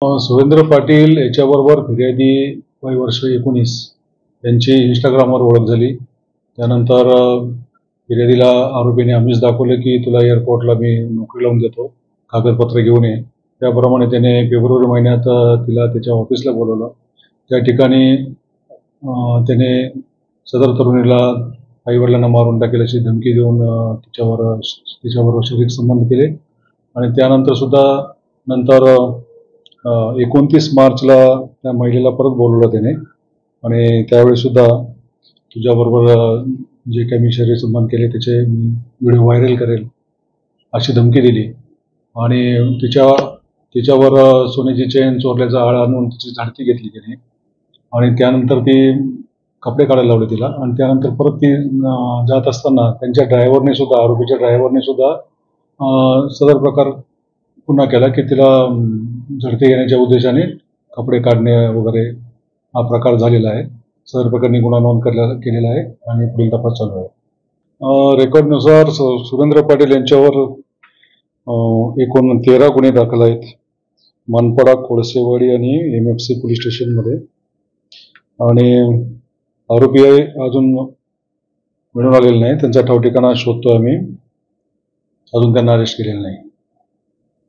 सुरेंद्र पाटील याच्याबरोबर फिर्यादी वय वर्ष 19 यांची इंस्टाग्रामवर ओळख झाली. त्यानंतर फिर्यादीला आरोपीने आमिष दाखवलं की तुला एअरपोर्टला मी नोकरी लावून देतो, कागदपत्र घेऊन ये. त्याप्रमाणे त्याने फेब्रुवारी महिन्यात तिला त्याच्या ऑफिसला बोलवलं. त्या ठिकाणी त्याने सदर तरुणीला आईवडिलांना मारून टाकेल अशी धमकी देऊन तिच्याबरोबर शारीरिक संबंध केले. आणि त्यानंतर सुद्धा नंतर 29 मार्चला त्या महिलेला परत बोलवलं त्याने आणि त्यावेळी सुद्धा तुझ्याबरोबर जे काही मी शरीर संबंध केले त्याचे व्हिडिओ व्हायरल करेल अशी धमकी दिली. आणि तिच्यावर सोन्याची चेन चोरल्याचा आळ आणून तिची झाडती घेतली त्याने. आणि त्यानंतर ती कपडे काढायला लावले तिला. आणि त्यानंतर परत ती जात असताना त्यांच्या ड्रायव्हरने सुद्धा, आरोपीच्या ड्रायव्हरने सुद्धा सदर प्रकार पुन्हा केला की तिला झडती घेण्याच्या उद्देशाने कपडे काढणे वगैरे हा प्रकार झालेला आहे. सदर प्रकरणी गुन्हा नोंद केलेला आहे आणि पुढील तपास चालू आहे. रेकॉर्डनुसार सुरेंद्र पाटील यांच्यावर एकूण 13 गुन्हे दाखल आहेत. मनपाडा, कोळसेवाडी आणि MFC पोलीस स्टेशनमध्ये. आणि आरोपी अजून मिळून आलेले नाही. त्यांचा ठाव ठिकाणा शोधतो आम्ही. अजून त्यांना अरेस्ट केलेलं नाही.